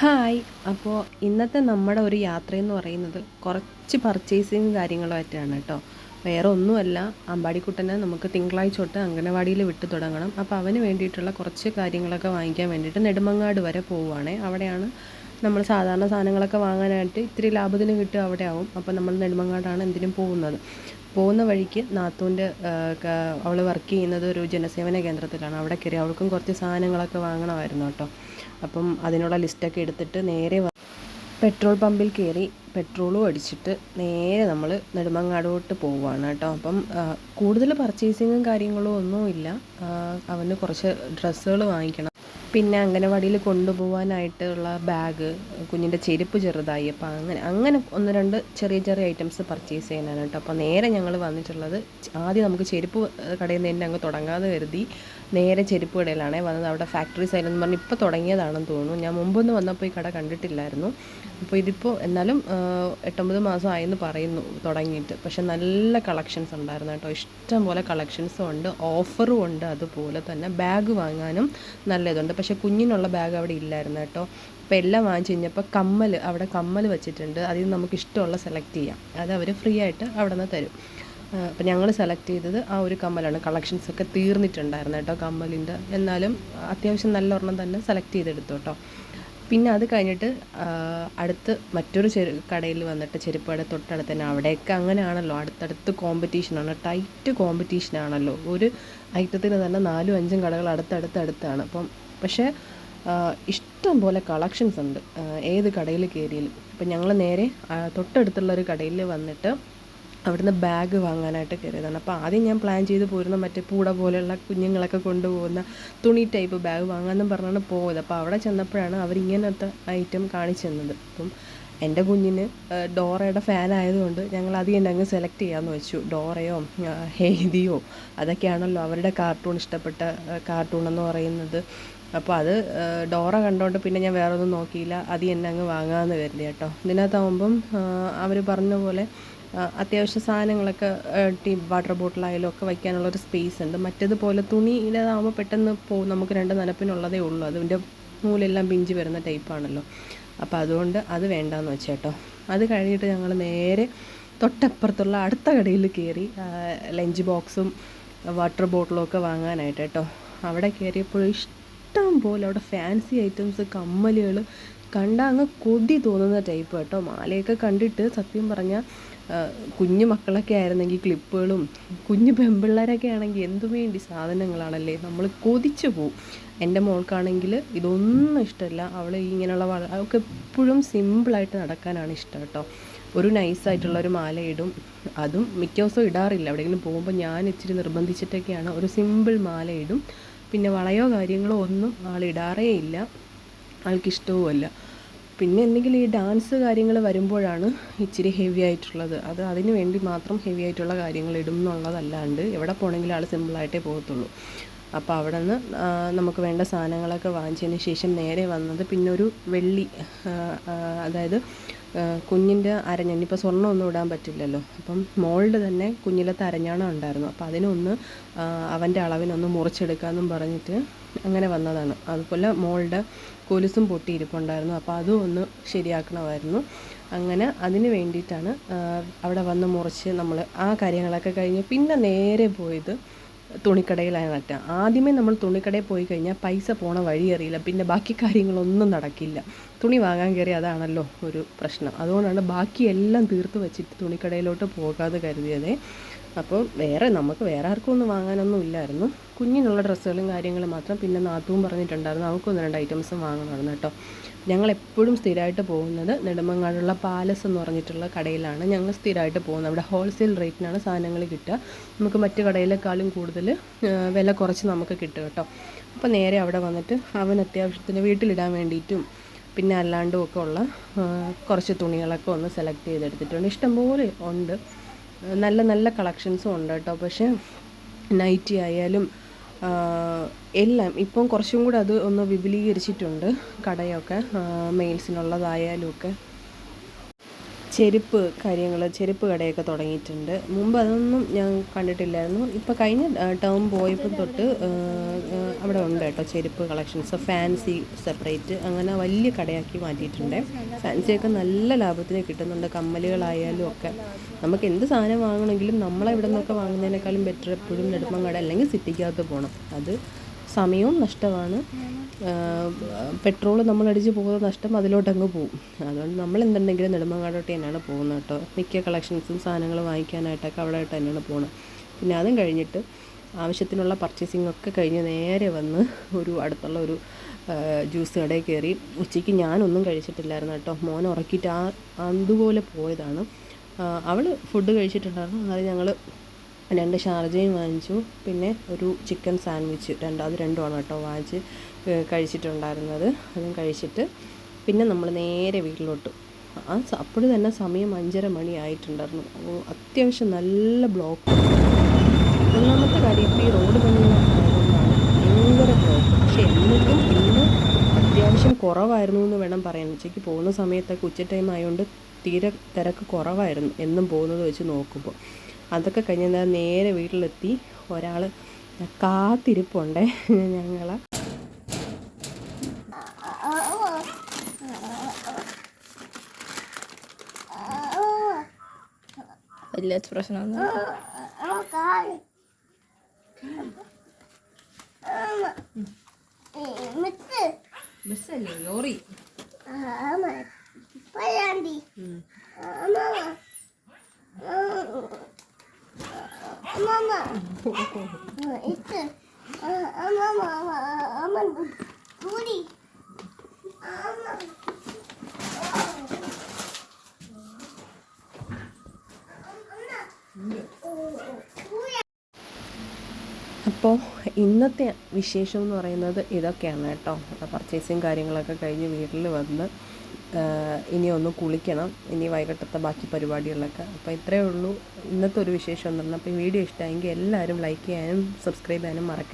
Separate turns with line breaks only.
Hi. അപ്പോൾ ഇന്നത്തെ നമ്മുടെ ഒരു യാത്രയെന്ന് പറയുന്നത് കുറച്ച് പർച്ചേസിങ് കാര്യങ്ങളുമായിട്ടാണ് കേട്ടോ. വേറെ ഒന്നുമല്ല, അമ്പാടിക്കുട്ടനെ നമുക്ക് തിങ്കളാഴ്ച തൊട്ട് അംഗനവാടിയിൽ വിട്ടു തുടങ്ങണം. അപ്പോൾ അവന് വേണ്ടിയിട്ടുള്ള കുറച്ച് കാര്യങ്ങളൊക്കെ വാങ്ങിക്കാൻ വേണ്ടിയിട്ട് നെടുമങ്ങാട് വരെ പോവുകയാണേ. അവിടെയാണ് നമ്മൾ സാധാരണ സാധനങ്ങളൊക്കെ വാങ്ങാനായിട്ട് ഇത്തിരി ലാഭത്തിന് കിട്ടുക അവിടെ ആവും. അപ്പോൾ നമ്മൾ നെടുമങ്ങാടാണ് എന്തിനും പോകുന്നത്. പോകുന്ന വഴിക്ക് നാത്തൂൻ്റെ അവൾ വർക്ക് ചെയ്യുന്നത് ഒരു ജനസേവന കേന്ദ്രത്തിലാണ്. അവിടെ കയറി അവൾക്കും കുറച്ച് സാധനങ്ങളൊക്കെ വാങ്ങണമായിരുന്നു കേട്ടോ. അപ്പം അതിനുള്ള ലിസ്റ്റൊക്കെ എടുത്തിട്ട് നേരെ പെട്രോൾ പമ്പിൽ കയറി പെട്രോളും അടിച്ചിട്ട് നേരെ നമ്മൾ നെടുമങ്ങാടോട്ട് പോവുകയാണ് കേട്ടോ. അപ്പം കൂടുതൽ പർച്ചേസിങ്ങും കാര്യങ്ങളും ഒന്നുമില്ല. അവന് കുറച്ച് ഡ്രസ്സുകൾ വാങ്ങിക്കണം, പിന്നെ അംഗനവാടിയിൽ കൊണ്ടുപോകാനായിട്ടുള്ള ബാഗ്, കുഞ്ഞിൻ്റെ ചെരുപ്പ് ചെറുതായി. അപ്പോൾ അങ്ങനെ ഒന്ന് രണ്ട് ചെറിയ ചെറിയ ഐറ്റംസ് പർച്ചേസ് ചെയ്യാനാണ് കേട്ടോ. അപ്പോൾ നേരെ ഞങ്ങൾ വന്നിട്ടുള്ളത്, ആദ്യം നമുക്ക് ചെരുപ്പ് കടയിൽ നിന്ന് തന്നെ അങ്ങ് തുടങ്ങാതെ കരുതി നേരെ ചെരുപ്പ് കടയിലാണേ വന്നത്. അവിടെ ഫാക്ടറി സൈലെന്ന് പറഞ്ഞ് ഇപ്പോൾ തുടങ്ങിയതാണെന്ന് തോന്നുന്നു. ഞാൻ മുമ്പൊന്ന് വന്നപ്പോൾ ഈ കട കണ്ടിട്ടില്ലായിരുന്നു. അപ്പോൾ ഇതിപ്പോൾ എന്നാലും 8-9 മാസം ആയെന്ന് പറയുന്നു തുടങ്ങിയിട്ട്. പക്ഷെ നല്ല കളക്ഷൻസ് ഉണ്ടായിരുന്നു കേട്ടോ. ഇഷ്ടം പോലെ കളക്ഷൻസും ഉണ്ട്, ഓഫറും ഉണ്ട്. അതുപോലെ തന്നെ ബാഗ് വാങ്ങാനും നല്ല ഇതുണ്ട്. പക്ഷേ കുഞ്ഞിനുള്ള ബാഗ് അവിടെ ഇല്ലായിരുന്നു കേട്ടോ. അപ്പോൾ എല്ലാം വാങ്ങിച്ച് കഴിഞ്ഞപ്പോൾ അവിടെ കമ്മൽ വെച്ചിട്ടുണ്ട്. അതിൽ നിന്ന് നമുക്ക് ഇഷ്ടമുള്ള സെലക്ട് ചെയ്യാം. അത് അവർ ഫ്രീ ആയിട്ട് അവിടെ നിന്ന് തരും. അപ്പോൾ ഞങ്ങൾ സെലക്ട് ചെയ്തത് ആ ഒരു കമ്മലാണ്. കളക്ഷൻസൊക്കെ തീർന്നിട്ടുണ്ടായിരുന്നു കേട്ടോ കമ്മലിൻ്റെ. എന്നാലും അത്യാവശ്യം നല്ല ഒരെണ്ണം തന്നെ സെലക്ട് ചെയ്തെടുത്തു കേട്ടോ. പിന്നെ അത് കഴിഞ്ഞിട്ട് അടുത്ത് മറ്റൊരു കടയിൽ വന്നിട്ട്, ചെരുപ്പ് കട തൊട്ടടുത്ത് തന്നെ. അവിടെയൊക്കെ അങ്ങനെയാണല്ലോ, അടുത്തടുത്ത് കോമ്പറ്റീഷനാണ്, ടൈറ്റ് കോമ്പറ്റീഷനാണല്ലോ. ഒരു ഐറ്റത്തിന് തന്നെ 4-5 കടകൾ അടുത്തടുത്താണ്. അപ്പം പക്ഷേ ഇഷ്ടം പോലെ കളക്ഷൻസ് ഉണ്ട് ഏത് കടയിൽ കയറിയാലും. അപ്പം ഞങ്ങൾ നേരെ തൊട്ടടുത്തുള്ളൊരു കടയിൽ വന്നിട്ട് അവിടുന്ന് ബാഗ് വാങ്ങാനായിട്ട് കയറിയതാണ്. അപ്പോൾ ആദ്യം ഞാൻ പ്ലാൻ ചെയ്ത് പോരുന്ന മറ്റേ പൂട പോലെയുള്ള കുഞ്ഞുങ്ങളൊക്കെ കൊണ്ടുപോകുന്ന തുണി ടൈപ്പ് ബാഗ് വാങ്ങാമെന്നും പറഞ്ഞാണ് പോയത്. അപ്പോൾ അവിടെ ചെന്നപ്പോഴാണ് അവരിങ്ങനത്തെ ഐറ്റം കാണിച്ചു തന്നത്. അപ്പം എൻ്റെ കുഞ്ഞിന് ഡോറയുടെ ഫാനായതുകൊണ്ട് ഞങ്ങൾ അത് തന്നെ അങ്ങ് സെലക്ട് ചെയ്യാമെന്ന് വെച്ചു. ഡോറയോ ഹെയ്ദിയോ അതൊക്കെയാണല്ലോ അവരുടെ കാർട്ടൂൺ, ഇഷ്ടപ്പെട്ട കാർട്ടൂൺ എന്ന് പറയുന്നത്. അപ്പോൾ അത് ഡോറ കണ്ടുകൊണ്ട് പിന്നെ ഞാൻ വേറെ ഒന്നും നോക്കിയില്ല, അത് തന്നെ അങ്ങ് വാങ്ങാമെന്ന് കരുതി കേട്ടോ. ഇതിനകത്താവുമ്പം അവർ പറഞ്ഞ പോലെ അത്യാവശ്യ സാധനങ്ങളൊക്കെ വാട്ടർ ബോട്ടിലായാലും ഒക്കെ വയ്ക്കാനുള്ളൊരു സ്പേസ് ഉണ്ട്. മറ്റേതുപോലെ തുണിയിലാകുമ്പോൾ പെട്ടെന്ന് പോകും, നമുക്ക് 2 നനപ്പിനുള്ളതേ ഉള്ളൂ. അതിൻ്റെ നൂലെല്ലാം പിഞ്ച് വരുന്ന ടൈപ്പാണല്ലോ. അപ്പോൾ അതുകൊണ്ട് അത് വേണ്ടാന്ന് വെച്ചേട്ടോ. അത് കഴിഞ്ഞിട്ട് ഞങ്ങൾ നേരെ തൊട്ടപ്പുറത്തുള്ള അടുത്ത കടയിൽ കയറി ലഞ്ച് ബോക്സും വാട്ടർ ബോട്ടിലും ഒക്കെ വാങ്ങാനായിട്ട് കേട്ടോ. അവിടെ കയറിയപ്പോൾ ഇഷ്ടം പോലെ അവിടെ ഫാൻസി ഐറ്റംസ്, കമ്മലുകൾ കണ്ടാൽ അങ്ങ് കൊതി തോന്നുന്ന ടൈപ്പ് കേട്ടോ. മാലയൊക്കെ കണ്ടിട്ട് സത്യം പറഞ്ഞാൽ കുഞ്ഞു മക്കളൊക്കെ ആയിരുന്നെങ്കിൽ ക്ലിപ്പുകളും, കുഞ്ഞു പെൺപിള്ളേരൊക്കെ ആണെങ്കിൽ എന്തു വേണ്ടി സാധനങ്ങളാണല്ലേ, നമ്മൾ കൊതിച്ചു പോവും. എൻ്റെ മോൾക്കാണെങ്കിൽ ഇതൊന്നും ഇഷ്ടമല്ല. അവൾ ഇങ്ങനെയുള്ള അവൾക്ക് എപ്പോഴും സിമ്പിളായിട്ട് നടക്കാനാണ് ഇഷ്ടം കേട്ടോ. ഒരു നൈസായിട്ടുള്ളൊരു മാല ഇടും, അതും മിക്ക ദിവസവും ഇടാറില്ല. എവിടെയെങ്കിലും പോകുമ്പോൾ ഞാൻ ഇച്ചിരി നിർബന്ധിച്ചിട്ടൊക്കെയാണ് ഒരു സിമ്പിൾ മാല ഇടും. പിന്നെ വളയോ കാര്യങ്ങളോ ഒന്നും ആളിടാറേ ഇല്ല, ആൾക്കിഷ്ടവുമല്ല. പിന്നെ എന്തെങ്കിലും ഈ ഡാൻസ് കാര്യങ്ങൾ വരുമ്പോഴാണ് ഇച്ചിരി ഹെവി ആയിട്ടുള്ളത്. അതിന് വേണ്ടി മാത്രം ഹെവി ആയിട്ടുള്ള കാര്യങ്ങൾ ഇടും എന്നുള്ളതല്ലാണ്ട് എവിടെ പോകണമെങ്കിലും ആൾ സിമ്പിളായിട്ടേ പോകത്തുള്ളൂ. അപ്പോൾ അവിടെ നിന്ന് നമുക്ക് വേണ്ട സാധനങ്ങളൊക്കെ വാങ്ങിച്ചതിന് ശേഷം നേരെ വന്നത് പിന്നെ ഒരു വെള്ളി, അതായത് കുഞ്ഞിൻ്റെ അരഞ്ഞാണം. ഇപ്പോൾ സ്വർണ്ണമൊന്നും ഇടാൻ പറ്റില്ലല്ലോ. അപ്പം മോളുടെ തന്നെ കുഞ്ഞിലത്തെ അരഞ്ഞാണം ഉണ്ടായിരുന്നു. അപ്പോൾ അതിനൊന്ന് അവൻ്റെ അളവിനൊന്ന് മുറിച്ചെടുക്കാമെന്നും പറഞ്ഞിട്ട് അങ്ങനെ വന്നതാണ്. അതുപോലെ മോളുടെ കൊലുസും പൊട്ടിയിരിപ്പുണ്ടായിരുന്നു. അപ്പോൾ അതും ഒന്ന് ശരിയാക്കണമായിരുന്നു. അങ്ങനെ അതിന് വേണ്ടിയിട്ടാണ് അവിടെ വന്ന് മുറിച്ച് നമ്മൾ ആ കാര്യങ്ങളൊക്കെ കഴിഞ്ഞ് പിന്നെ നേരെ പോയത് തുണിക്കടയിലായിട്ട്. ആദ്യമേ നമ്മൾ തുണിക്കടയിൽ പോയി കഴിഞ്ഞാൽ പൈസ പോണ വഴി അറിയില്ല, പിന്നെ ബാക്കി കാര്യങ്ങളൊന്നും നടക്കില്ല. തുണി വാങ്ങാൻ കയറി അതാണല്ലോ ഒരു പ്രശ്നം. അതുകൊണ്ടാണ് ബാക്കിയെല്ലാം തീർത്ത് വെച്ചിട്ട് തുണിക്കടയിലോട്ട് പോകാതെ കരുതിയതേ. അപ്പോൾ നമുക്ക് വേറെ ആർക്കും ഒന്നും വാങ്ങാനൊന്നും ഇല്ലായിരുന്നു. കുഞ്ഞിനുള്ള ഡ്രസ്സുകളും കാര്യങ്ങളും മാത്രം. പിന്നെ നാത്തൂൻ പറഞ്ഞിട്ടുണ്ടായിരുന്നു അവൾക്കൊന്ന് 2 ഐറ്റംസും വാങ്ങണമായിരുന്നു കേട്ടോ. ഞങ്ങളെപ്പോഴും സ്ഥിരമായിട്ട് പോകുന്നത് നെടുമങ്ങാടുള്ള പാലസ് എന്ന് പറഞ്ഞിട്ടുള്ള കടയിലാണ് ഞങ്ങൾ സ്ഥിരമായിട്ട് പോകുന്നത്. അവിടെ ഹോൾസെയിൽ റേറ്റിനാണ് സാധനങ്ങൾ കിട്ടുക. നമുക്ക് മറ്റു കടയിലേക്കാളും കൂടുതൽ വില കുറച്ച് നമുക്ക് കിട്ടും കേട്ടോ. അപ്പോൾ നേരെ അവിടെ വന്നിട്ട് അവൻ അത്യാവശ്യത്തിന് വീട്ടിലിടാൻ വേണ്ടിയിട്ടും പിന്നെ അല്ലാണ്ടും ഒക്കെ ഉള്ള കുറച്ച് തുണികളൊക്കെ ഒന്ന് സെലക്ട് ചെയ്തെടുത്തിട്ടുണ്ട്. ഇഷ്ടംപോലെ ഉണ്ട്, നല്ല നല്ല കളക്ഷൻസും ഉണ്ട് കേട്ടോ. പക്ഷേ നൈറ്റി ആയാലും എല്ലാം ഇപ്പം കുറച്ചും കൂടെ അത് ഒന്ന് വിപുലീകരിച്ചിട്ടുണ്ട് കടയൊക്കെ, മെയിൽസിനുള്ളതായാലും ഒക്കെ. ചെരുപ്പ് കടയൊക്കെ തുടങ്ങിയിട്ടുണ്ട്. മുമ്പ് അതൊന്നും ഞാൻ കണ്ടിട്ടില്ലായിരുന്നു. ഇപ്പോൾ കഴിഞ്ഞ ടേം പോയപ്പോൾ തൊട്ട് അവിടെ ഉണ്ട് കേട്ടോ ചെരുപ്പ് കളക്ഷൻസ്. ഫാൻസി സെപ്പറേറ്റ് അങ്ങനെ വലിയ കടയാക്കി മാറ്റിയിട്ടുണ്ട്. ഫാൻസിയൊക്കെ നല്ല ലാഭത്തിന് കിട്ടുന്നുണ്ട്. കമ്മലുകളായാലും ഒക്കെ നമുക്ക് എന്ത് സാധനം വാങ്ങണമെങ്കിലും നമ്മളെ ഇവിടെ നിന്നൊക്കെ വാങ്ങുന്നതിനേക്കാളും ബെറ്റർ എപ്പോഴും നെടുമങ്ങാട് അല്ലെങ്കിൽ സിറ്റിക്കകത്ത് പോകണം. അത് സമയവും നഷ്ടമാണ്. പെട്രോൾ നമ്മളടിച്ച് പോകുന്ന നഷ്ടം അതിലോട്ടങ്ങ് പോകും. അതുകൊണ്ട് നമ്മൾ എന്തുണ്ടെങ്കിലും നെടുമങ്ങാടോട്ട് തന്നെയാണ് പോകുന്നത് കേട്ടോ. മിക്ക കളക്ഷൻസും സാധനങ്ങൾ വാങ്ങിക്കാനായിട്ടൊക്കെ അവിടെ ആയിട്ട് തന്നെയാണ് പോകുന്നത്. പിന്നെ അതും കഴിഞ്ഞിട്ട് ആവശ്യത്തിനുള്ള പർച്ചേസിംഗ് ഒക്കെ കഴിഞ്ഞ് നേരെ വന്ന് അടുത്തുള്ള ഒരു ജ്യൂസ് കടയിൽ കയറി. ഉച്ചയ്ക്ക് ഞാനൊന്നും കഴിച്ചിട്ടില്ലായിരുന്നു കേട്ടോ. മോനെ ഉറക്കിയിട്ട് അതുപോലെ പോയതാണ്. അവൾ ഫുഡ് കഴിച്ചിട്ടുണ്ടായിരുന്നു. അത് ഞങ്ങൾ 2 ഷാർജയും വാങ്ങിച്ചു. പിന്നെ ഒരു ചിക്കൻ സാൻഡ്വിച്ച് അത് രണ്ടുമാണ് കേട്ടോ വാങ്ങിച്ച് കഴിച്ചിട്ടുണ്ടായിരുന്നത്. അതും കഴിച്ചിട്ട് പിന്നെ നമ്മൾ നേരെ വീട്ടിലോട്ട്. അപ്പോൾ തന്നെ സമയം 5:30 മണി ആയിട്ടുണ്ടായിരുന്നു. അത്യാവശ്യം നല്ല ബ്ലോക്ക്. ഒന്നാമത്തെ കാര്യം ഇപ്പോൾ ഈ റോഡ് പണിയുന്നതുകൊണ്ടാണ് ഭയങ്കര ബ്ലോക്ക്. പക്ഷെ എന്നിട്ടും ഇന്ന് അത്യാവശ്യം കുറവായിരുന്നു എന്ന് വേണം പറയാൻ. ഉച്ചയ്ക്ക് പോകുന്ന സമയത്തൊക്കെ ഉച്ച ടൈം ആയതുകൊണ്ട് തീരെ തിരക്ക് കുറവായിരുന്നു എന്നും പോകുന്നത് വെച്ച് നോക്കുമ്പോൾ. അതൊക്കെ കഴിഞ്ഞ് നേരെ വീട്ടിലെത്തി. ഒരാൾ കാത്തിരിപ്പുണ്ടേ ഞങ്ങളെ.
വലിയ എക്സ്പ്രഷനാണ്.
ബസ്സല്ലേ ലോറി. അപ്പോൾ ഇന്നത്തെ വിശേഷം എന്ന് പറയുന്നത് ഇതൊക്കെയാണ് കേട്ടോ. പർച്ചേസിങ് കാര്യങ്ങളൊക്കെ കഴിഞ്ഞ് വീട്ടിൽ വന്ന് ഇനി ഒന്ന് കുളിക്കണം. ഇനി വൈകിട്ടത്തെ ബാക്കി പരിപാടികളൊക്കെ. അപ്പോൾ ഇത്രയേ ഉള്ളൂ ഇന്നത്തെ ഒരു വിശേഷം എന്ന് പറഞ്ഞാൽ. അപ്പോൾ ഈ വീഡിയോ ഇഷ്ടമായെങ്കിൽ എല്ലാവരും ലൈക്ക് ചെയ്യാനും സബ്സ്ക്രൈബ് ചെയ്യാനും മറക്കാം.